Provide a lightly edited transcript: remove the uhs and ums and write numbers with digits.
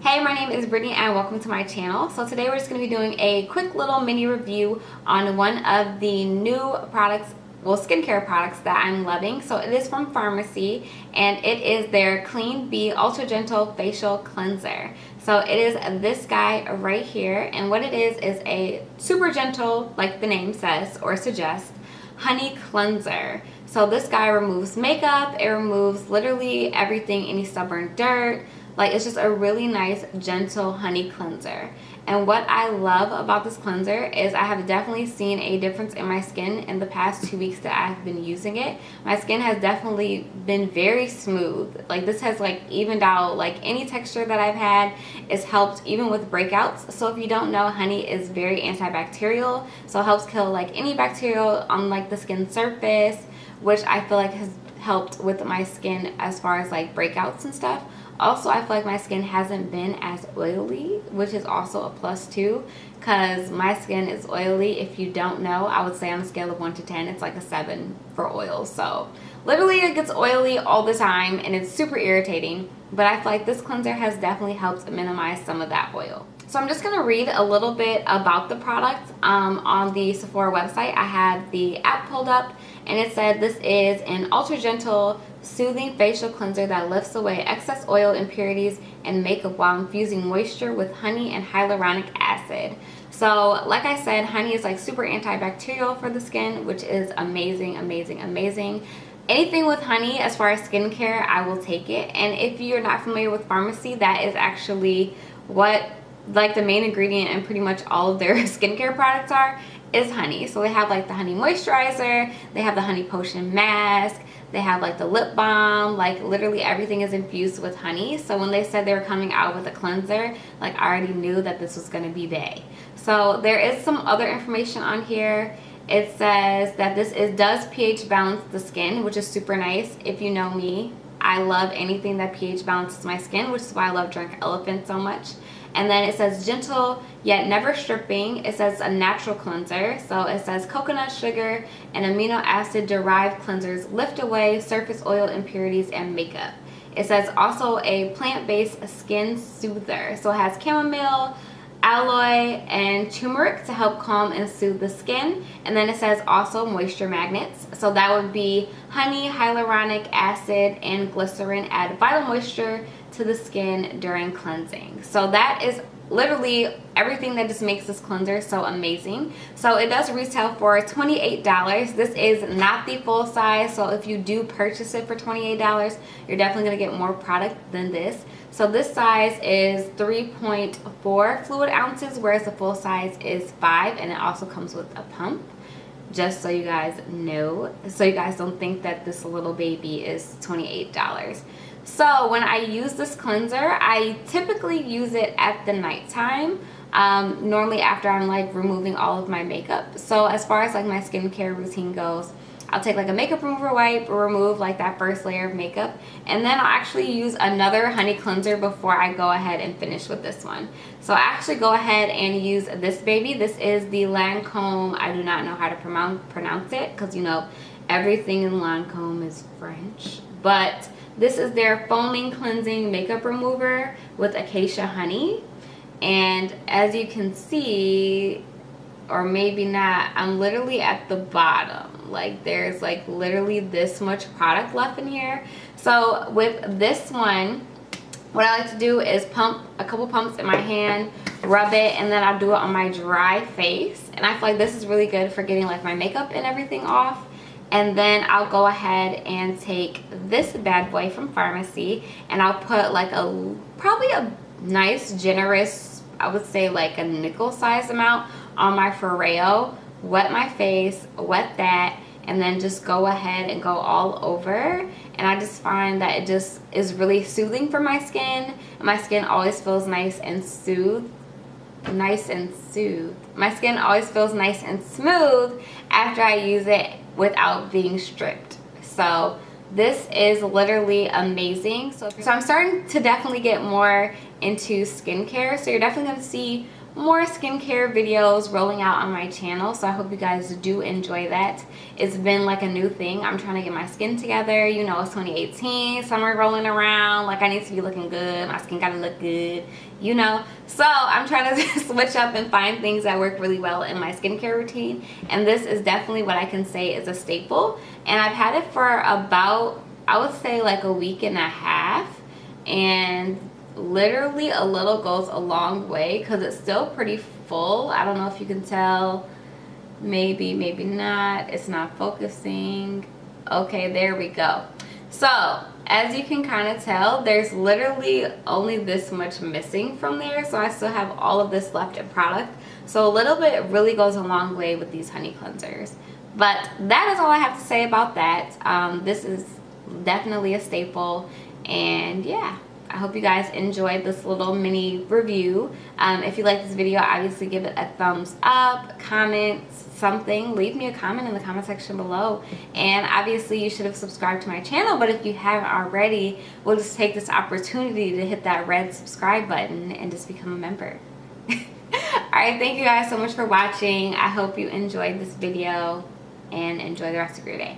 Hey, my name is Brittany and welcome to my channel. So today we're just going to be doing a quick little mini review on one of the new products, well, skincare products that I'm loving. So it is from Farmacy and it is their Clean Bee Ultra Gentle Facial Cleanser. So it is this guy right here, and what it is a super gentle, like the name says or suggests, honey cleanser. So this guy removes makeup, it removes literally everything, any stubborn dirt. Like, it's just a really nice, gentle honey cleanser. And what I love about this cleanser is I have definitely seen a difference in my skin in the past 2 weeks that I've been using it. My skin has definitely been very smooth. Like, this has like evened out like any texture that I've had. It's helped even with breakouts. So if you don't know, honey is very antibacterial. So it helps kill like any bacteria on like the skin surface, which I feel like has helped with my skin as far as like breakouts and stuff. Also, I feel like my skin hasn't been as oily, which is also a plus too, because my skin is oily. If you don't know, I would say on a scale of 1 to 10, it's like a 7 for oil. So literally it gets oily all the time and it's super irritating, but I feel like this cleanser has definitely helped minimize some of that oil. So I'm just going to read a little bit about the product. On the Sephora website, I had the app pulled up, and it said this is an ultra gentle, soothing facial cleanser that lifts away excess oil, impurities, and makeup while infusing moisture with honey and hyaluronic acid. So like I said, honey is like super antibacterial for the skin, which is amazing, amazing, amazing. Anything with honey as far as skincare, I will take it. And if you're not familiar with Farmacy, that is actually what like the main ingredient in pretty much all of their skincare products is honey. So they have like the honey moisturizer, they have the honey potion mask, they have like the lip balm, like literally everything is infused with honey. So when they said they were coming out with a cleanser, like I already knew that this was going to be they. So there is some other information on here. It says that this does pH balance the skin, which is super nice. If you know me, I love anything that pH balances my skin, which is why I love Drink Elephant so much. And then it says gentle yet never stripping. It says a natural cleanser. So it says coconut sugar and amino acid derived cleansers lift away surface oil, impurities, and makeup. It says also a plant-based skin soother. So it has chamomile, aloe, and turmeric to help calm and soothe the skin. And then it says also moisture magnets. So that would be honey, hyaluronic acid, and glycerin add vital moisture to the skin during cleansing. So that is literally everything that just makes this cleanser so amazing. So it does retail for $28. This is not the full size, so if you do purchase it for $28, you're definitely going to get more product than this. So this size is 3.4 fluid ounces, whereas the full size is 5, and it also comes with a pump, just so you guys know, so you guys don't think that this little baby is $28. So when I use this cleanser, I typically use it at the nighttime, normally after I'm like removing all of my makeup. So as far as like my skincare routine goes, I'll take like a makeup remover wipe or remove like that first layer of makeup, and then I'll actually use another honey cleanser before I go ahead and finish with this one. So I actually go ahead and use this baby. This is the Lancome. I do not know how to pronounce it, because you know everything in Lancome is French, but this is their foaming cleansing makeup remover with acacia honey. And as you can see, or maybe not, I'm literally at the bottom. Like there's like literally this much product left in here. So with this one, what I like to do is pump a couple pumps in my hand, rub it, and then I'll do it on my dry face. And I feel like this is really good for getting like my makeup and everything off. And then I'll go ahead and take this bad boy from Farmacy, and I'll put like probably a nice generous, I would say like a nickel size amount on my Foreo, wet my face, wet that, and then just go ahead and go all over. And I just find that it just is really soothing for my skin. My skin always feels nice and soothed. My skin always feels nice and smooth after I use it without being stripped. So this is literally amazing. So I'm starting to definitely get more into skincare, so you're definitely going to see more skincare videos rolling out on my channel, so I hope you guys do enjoy that. It's been like a new thing. I'm trying to get my skin together. You know, it's 2018, summer rolling around, like I need to be looking good, my skin gotta look good, you know. So I'm trying to switch up and find things that work really well in my skincare routine, and this is definitely what I can say is a staple. And I've had it for about, I would say, like a week and a half, and literally a little goes a long way because it's still pretty full. I don't know if you can tell, maybe not, it's not focusing. Okay, there we go. So as you can kind of tell, there's literally only this much missing from there, so I still have all of this left in product. So a little bit really goes a long way with these honey cleansers. But that is all I have to say about that. This is definitely a staple, and yeah, I hope you guys enjoyed this little mini review. If you like this video, obviously give it a thumbs up, comment something, leave me a comment in the comment section below. And obviously you should have subscribed to my channel, but if you haven't already, we'll just take this opportunity to hit that red subscribe button and just become a member. Alright, thank you guys so much for watching. I hope you enjoyed this video and enjoy the rest of your day.